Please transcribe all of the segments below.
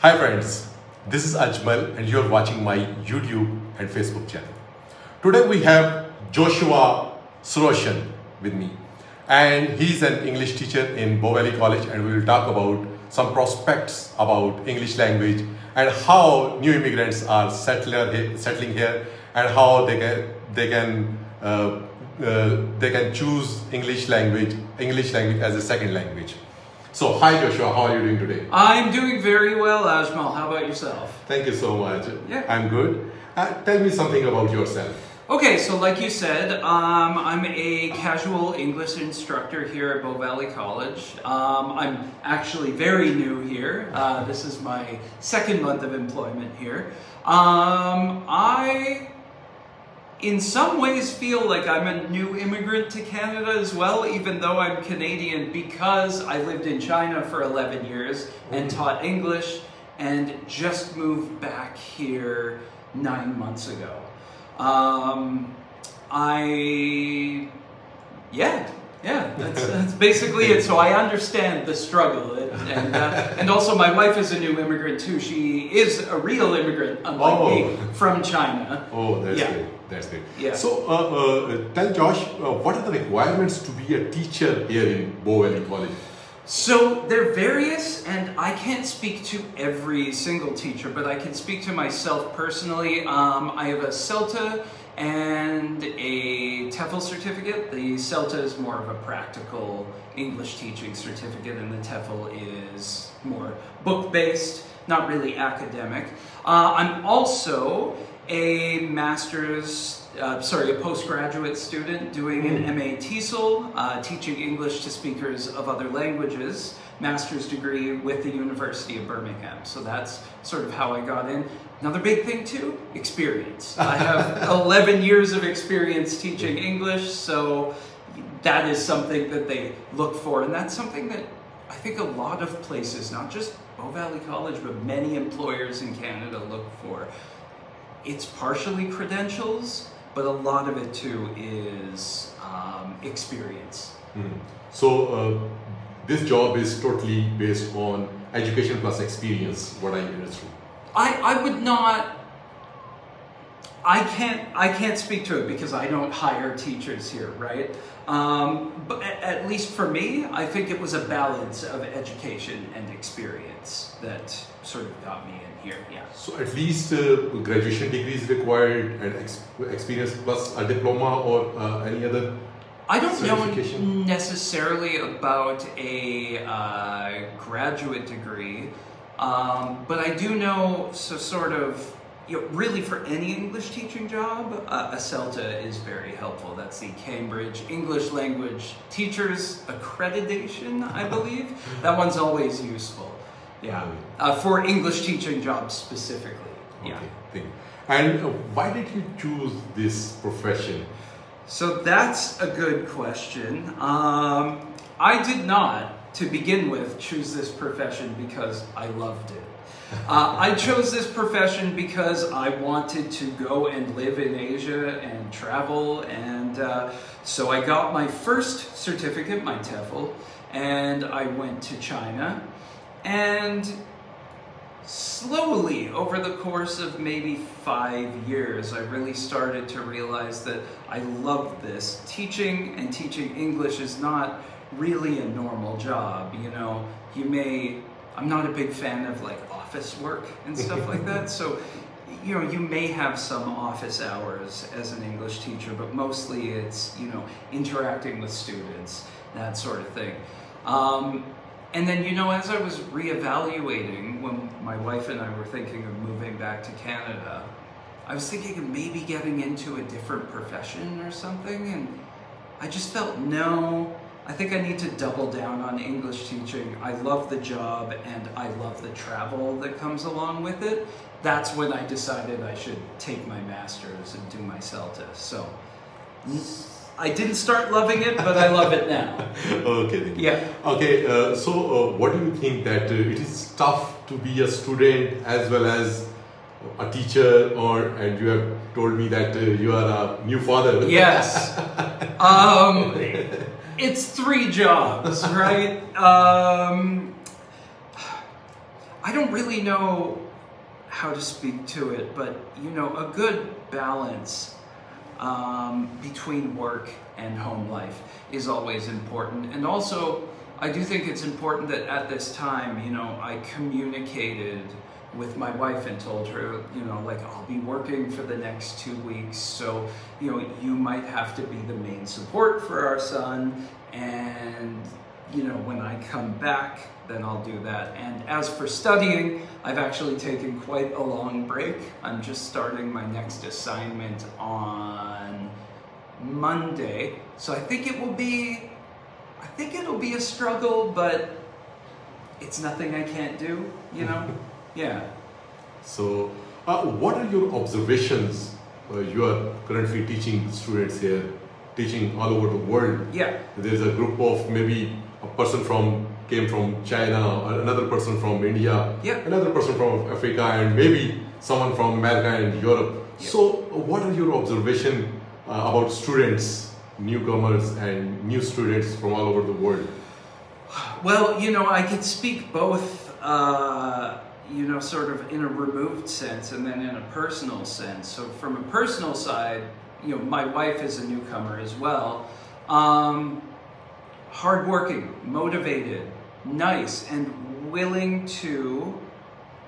Hi friends, this is Ajmal and you are watching my YouTube and Facebook channel. Today we have Joshua Sorchan with me, and he's an English teacher in Bow Valley College, and we will talk about some prospects about English language and how new immigrants are settling here and how they can choose English language as a second language. So, hi Joshua, how are you doing today? I'm doing very well, Ajmal. How about yourself? Thank you so much. Yeah. I'm good. Tell me something about yourself. Okay, so like you said, I'm a casual English instructor here at Bow Valley College. I'm actually very new here. This is my second month of employment here. I, in some ways, feel like I'm a new immigrant to Canada as well, even though I'm Canadian, because I lived in China for 11 years and taught English and just moved back here 9 months ago. That's basically it. So I understand the struggle, and also my wife is a new immigrant too. She is a real immigrant, unlike me, from China. Oh, that's good. That's good. Yeah. So tell Josh, what are the requirements to be a teacher here in Bow Valley College? So they're various, and I can't speak to every single teacher, but I can speak to myself personally. I have a CELTA and a TEFL certificate. The CELTA is more of a practical English teaching certificate, and the TEFL is more book-based, not really academic. I'm also a a postgraduate student doing an MA TESOL, teaching English to speakers of other languages, master's degree with the University of Birmingham. So that's sort of how I got in. Another big thing too, experience. I have 11 years of experience teaching English, so that is something that they look for, and that's something that I think a lot of places, not just Bow Valley College, but many employers in Canada look for. It's partially credentials, but a lot of it too is experience. So this job is totally based on education plus experience, what I understood. I would not, I can't speak to it because I don't hire teachers here, right? But at least for me, I think it was a balance of education and experience that sort of got me in here, yeah. So at least graduation degree is required and experience plus a diploma or any other I don't know certification? necessarily about a graduate degree, but I do know, really for any English teaching job, a CELTA is very helpful. That's the Cambridge English Language Teachers Accreditation, I believe. That one's always useful. Yeah, for English teaching jobs specifically. Yeah. Okay. And why did you choose this profession? So that's a good question. I did not, to begin with, choose this profession because I loved it. I chose this profession because I wanted to go and live in Asia and travel, and so I got my first certificate, my TEFL, and I went to China. And slowly, over the course of maybe 5 years, I really started to realize that I loved this. Teaching and teaching English is not really a normal job. You know, I'm not a big fan of like office work and stuff like that. So, you know, you may have some office hours as an English teacher, but mostly it's, you know, interacting with students, that sort of thing. And then, you know, as I was reevaluating when my wife and I were thinking of moving back to Canada, I was thinking of maybe getting into a different profession or something, and I just felt, no, I think I need to double down on English teaching. I love the job and I love the travel that comes along with it. That's when I decided I should take my master's and do my CELTA. So I didn't start loving it, but I love it now. Okay. Yeah. Okay. So, what do you think that it is tough to be a student as well as a teacher, and you have told me that you are a new father? Yes. It's 3 jobs, right? I don't really know how to speak to it, but you know, a good balance between work and home life is always important. And also, I do think it's important that at this time, you know, I communicated with my wife and told her, you know, like, I'll be working for the next 2 weeks, so, you know, you might have to be the main support for our son, and, you know, when I come back, then I'll do that. And as for studying, I've actually taken quite a long break. I'm just starting my next assignment on Monday, so I think it'll be a struggle, but it's nothing I can't do, you know? Yeah. So, what are your observations? You are currently teaching students here, teaching all over the world. Yeah. There's a group of maybe a person came from China, another person from India, yeah, another person from Africa, and maybe someone from America and Europe. Yeah. So, what are your observations about students, newcomers and new students from all over the world? Well, you know, I could speak both, you know, sort of in a removed sense and then in a personal sense. So from a personal side, you know, my wife is a newcomer as well. Hardworking, motivated, nice, and willing to,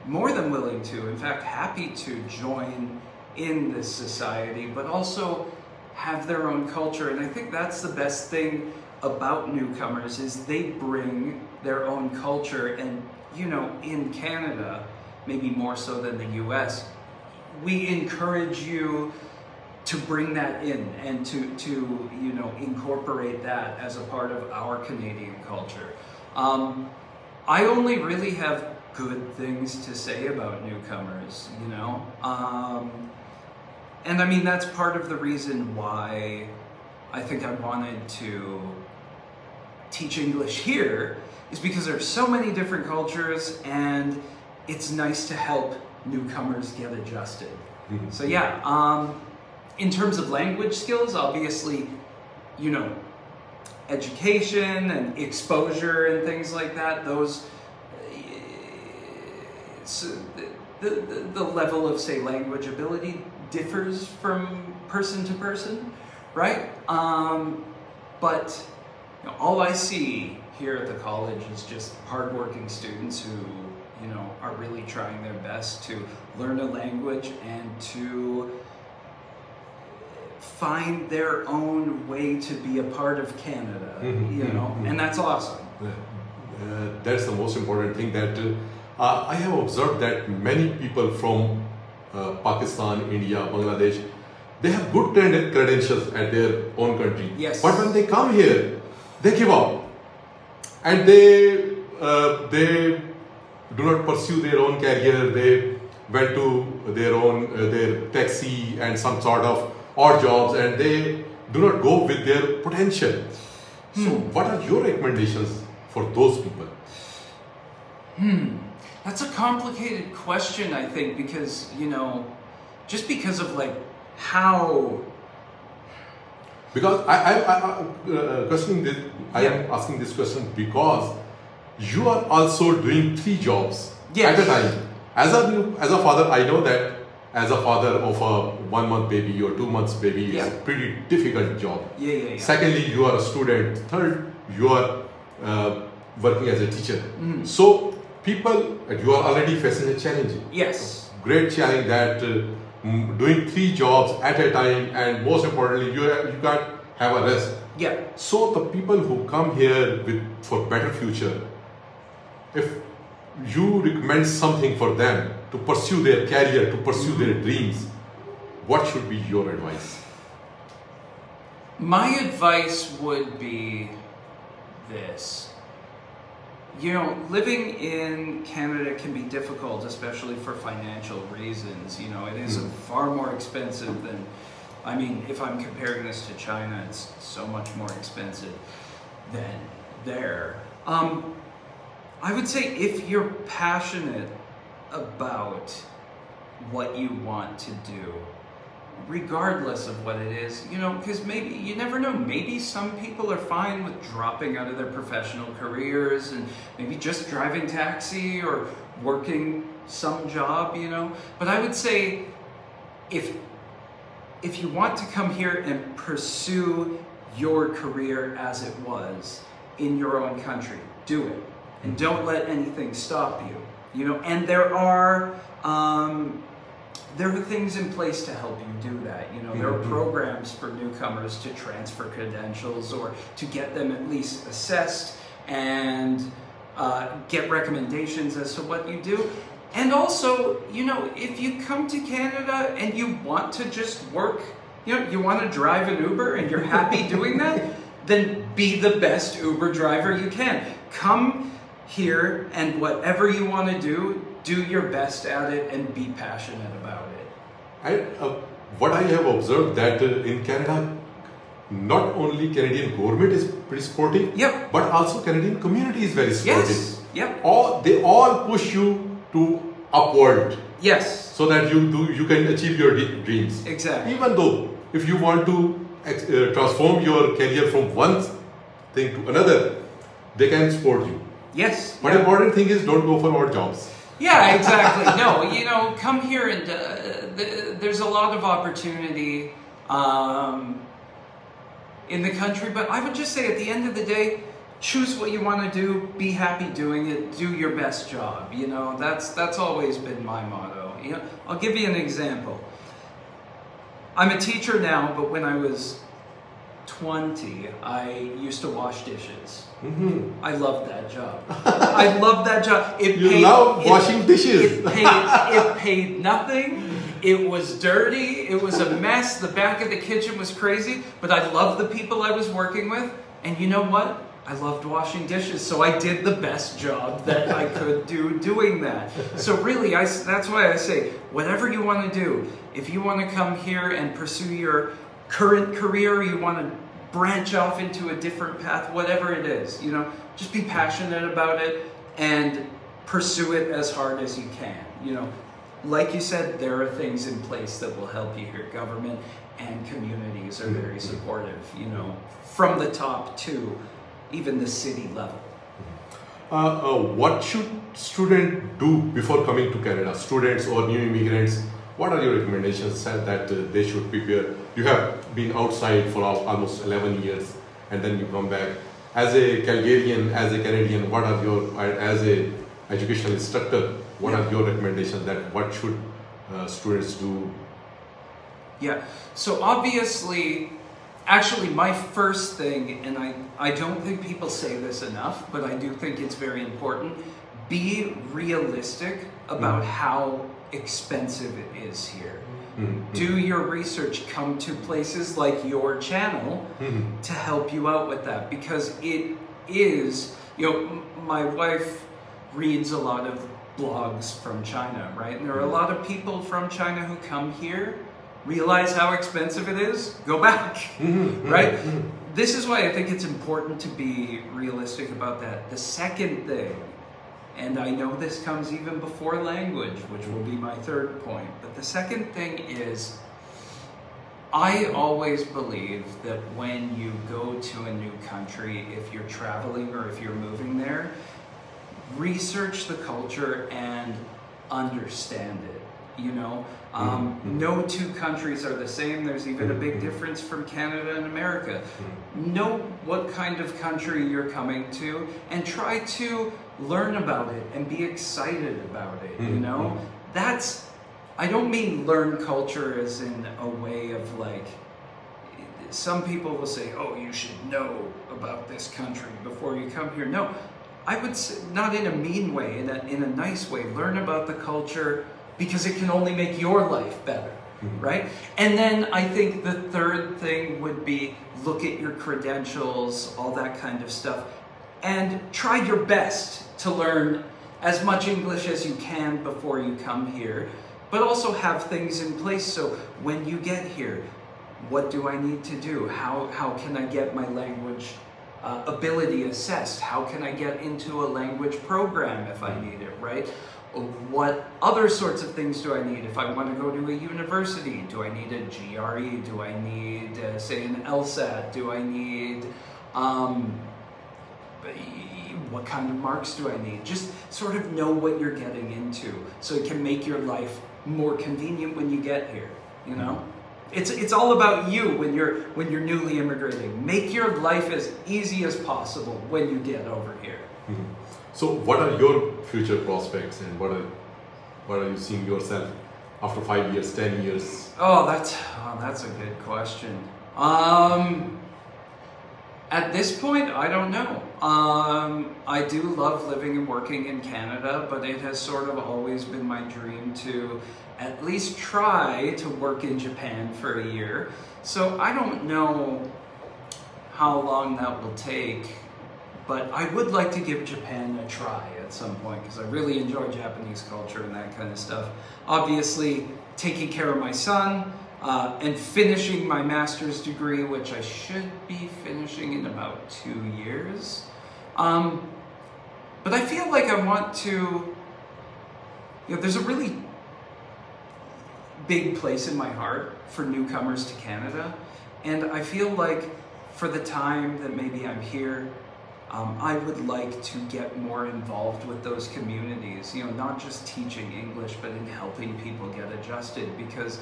more than willing to, in fact, happy to join in this society, but also have their own culture. And I think that's the best thing about newcomers is they bring their own culture. And you know, in Canada, maybe more so than the US, we encourage you to bring that in and to you know, incorporate that as a part of our Canadian culture. I only really have good things to say about newcomers, you know? And I mean, that's part of the reason why I think I wanted to teach English here, is because there's so many different cultures and it's nice to help newcomers get adjusted. Mm-hmm. So yeah, in terms of language skills, obviously, you know, education and exposure and things like that, those, the level of, say, language ability differs from person to person, right? But you know, all I see here at the college is just hardworking students who, you know, are really trying their best to learn a language and to find their own way to be a part of Canada, you know, and that's awesome. That's the most important thing, that I have observed that many people from Pakistan, India, Bangladesh, they have good credentials at their own country. Yes. But when they come here, they give up, and they do not pursue their own career. They went to their own their taxi and some sort of odd jobs, and they do not go with their potential. So, what are your recommendations for those people? That's a complicated question, I think, because, you know, just because of like how. Because questioning this, I am asking this question because you are also doing 3 jobs at a time. As a father, I know that as a father of a 1 month baby or 2 months baby is a pretty difficult job. Secondly, you are a student. Third, you are working as a teacher. So people, you are already facing a challenge. Yes. Great challenge that doing 3 jobs at a time, and most importantly, you can't have a rest. Yeah. So the people who come here for better future, if you recommend something for them to pursue their career, to pursue their dreams, what should be your advice? My advice would be this. You know, living in Canada can be difficult, especially for financial reasons. You know, it is far more expensive than, I mean, if I'm comparing this to China, it's so much more expensive than there. I would say if you're passionate about what you want to do, regardless of what it is, you know, because maybe, you never know, maybe some people are fine with dropping out of their professional careers and maybe just driving taxi or working some job, you know. But I would say if you want to come here and pursue your career as it was in your own country, do it. And don't let anything stop you, you know. And there are things in place to help you do that, you know. There are programs for newcomers to transfer credentials or to get them at least assessed and get recommendations as to what you do. And also, you know, if you come to Canada and you want to just work, you know, you want to drive an Uber and you're happy doing that, then be the best Uber driver you can. Come here and whatever you want to do your best at it and be passionate about it. And what I have observed that in Canada, not only Canadian government is pretty supportive, Yep. but also Canadian community is very supportive. Yes. Yep. They all push you to upward, Yes. so that you can achieve your dreams. Exactly. Even though if you want to transform your career from one thing to another, they can support you. Yes. But important thing is don't go for odd jobs. Yeah, exactly. No, you know, come here and there's a lot of opportunity in the country, but I would just say at the end of the day, choose what you want to do, be happy doing it, do your best job. You know, that's always been my motto. You know, I'll give you an example. I'm a teacher now, but when I was 20, I used to wash dishes. I loved that job. I loved that job. You love washing dishes. It paid nothing. It was dirty. It was a mess. The back of the kitchen was crazy. But I loved the people I was working with. And you know what? I loved washing dishes. So I did the best job that I could do doing that. So really, that's why I say, whatever you want to do, if you want to come here and pursue your current career, you want to branch off into a different path, whatever it is, you know, just be passionate about it and pursue it as hard as you can. You know, like you said, there are things in place that will help you here. Government and communities are very supportive, you know, from the top to even the city level. What should students do before coming to Canada? Students or new immigrants, what are your recommendations that they should prepare? You have been outside for almost 11 years and then you come back. As a Calgarian, as a Canadian, what are your, as a educational instructor, what are your recommendations that what should students do? Yeah, so obviously, actually my first thing, and I don't think people say this enough, but I do think it's very important, be realistic about how expensive it is here. Do your research, come to places like your channel to help you out with that, because it is, you know, my wife reads a lot of blogs from China, right? And there are a lot of people from China who come here, realize how expensive it is, go back, right? This is why I think it's important to be realistic about that. The second thing, and I know this comes even before language, which will be my third point, but the second thing is, I always believe that when you go to a new country, if you're traveling or if you're moving there, research the culture and understand it, you know? No two countries are the same. There's even a big difference from Canada and America. Know what kind of country you're coming to and try to learn about it and be excited about it, you know? That's, I don't mean learn culture as in a way of like, some people will say, oh, you should know about this country before you come here. No, I would say, not in a mean way, in a nice way. Learn about the culture because it can only make your life better, right? And then I think the third thing would be look at your credentials, all that kind of stuff, and try your best to learn as much English as you can before you come here, but also have things in place so when you get here, what do I need to do? How can I get my language ability assessed? How can I get into a language program if I need it, right? What other sorts of things do I need? If I want to go to a university, do I need a GRE? Do I need, say, an LSAT? Do I need what kind of marks do I need? Just sort of know what you're getting into so it can make your life more convenient when you get here, you know? It's all about you when you're newly immigrating. Make your life as easy as possible when you get over here. So what are your future prospects, and what are you seeing yourself after 5 years, 10 years? Oh, that's a good question. At this point, I don't know. I do love living and working in Canada, but it has sort of always been my dream to at least try to work in Japan for a year. So I don't know how long that will take, but I would like to give Japan a try at some point because I really enjoy Japanese culture and that kind of stuff. Obviously, taking care of my son, and finishing my master's degree, which I should be finishing in about 2 years. But I feel like I want to, there's a really big place in my heart for newcomers to Canada. And I feel like for the time that maybe I'm here, I would like to get more involved with those communities, not just teaching English, but in helping people get adjusted, because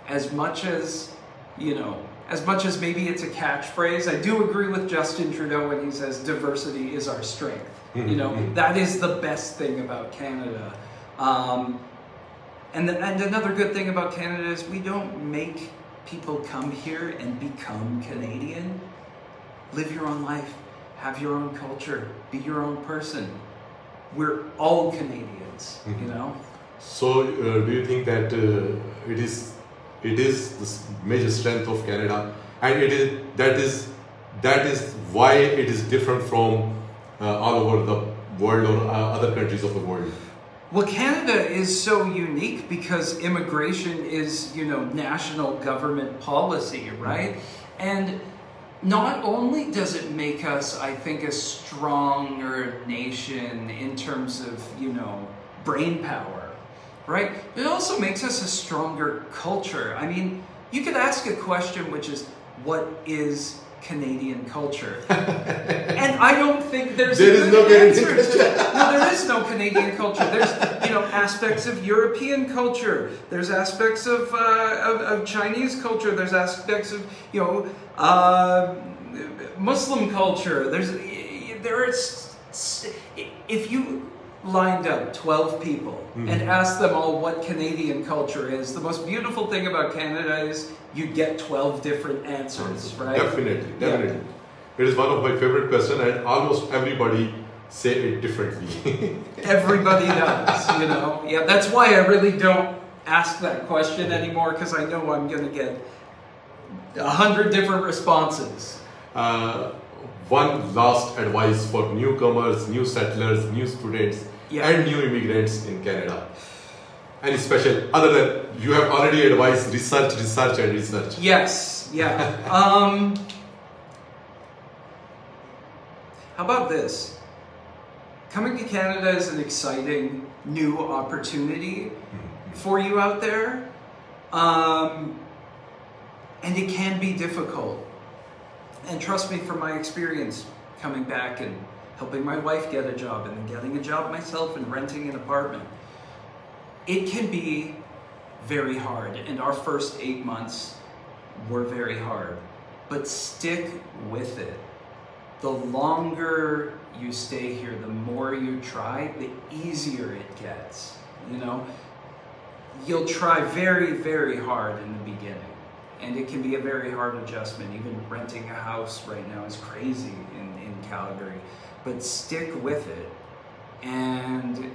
as much as maybe it's a catchphrase, I do agree with Justin Trudeau when he says diversity is our strength. That is the best thing about Canada. And another good thing about Canada is we don't make people come here and become Canadian. Live your own life, have your own culture, be your own person. We're all Canadians, So do you think that it is the major strength of Canada, and that is why it is different from all over the world or other countries of the world? Well, Canada is so unique because immigration is, national government policy, right? And not only does it make us, I think, a stronger nation in terms of, brain power, right? It also makes us a stronger culture. I mean, you could ask a question which is, what is Canadian culture? And I don't think there is no Canadian culture. No, there is no Canadian culture. There's, aspects of European culture. There's aspects of Chinese culture. There's aspects of, Muslim culture. If you lined up 12 people and asked them all what Canadian culture is, the most beautiful thing about Canada is you get 12 different answers, right? Definitely. Yeah. It is one of my favorite questions, and almost everybody say it differently. Everybody does, Yeah, that's why I really don't ask that question anymore, because I know I'm going to get 100 different responses. One last advice for newcomers, new settlers, new students, and new immigrants in Canada. Any special, other than you have already advised research, and research. Yes, yeah. How about this? Coming to Canada is an exciting new opportunity for you out there. And it can be difficult. And trust me, from my experience coming back and helping my wife get a job and then getting a job myself and renting an apartment, it can be very hard. And our first 8 months were very hard. But stick with it. The longer you stay here, the more you try, the easier it gets. You'll try very, very hard in the beginning. And it can be a very hard adjustment. Even renting a house right now is crazy in Calgary. But stick with it, and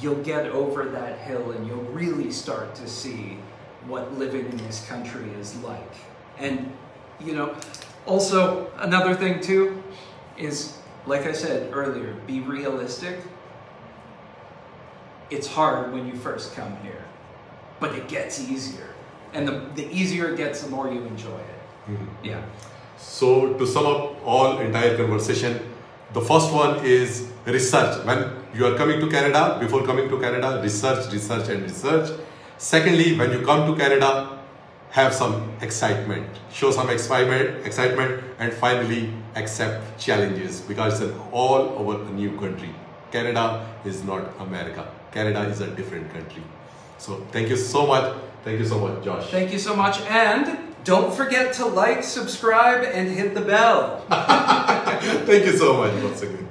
you'll get over that hill, and you'll really start to see what living in this country is like. And, also another thing too is, like I said earlier, be realistic. It's hard when you first come here, but it gets easier. And the easier it gets, the more you enjoy it. Yeah. So to sum up all entire conversation, the first one is research. When you are coming to Canada, before coming to Canada, research, and research. Secondly, when you come to Canada, have some excitement. Show some excitement. And finally, accept challenges because it's all over a new country. Canada is not America. Canada is a different country. So thank you so much. Thank you so much, Josh. Thank you so much. And don't forget to like, subscribe, and hit the bell. Thank you so much once again.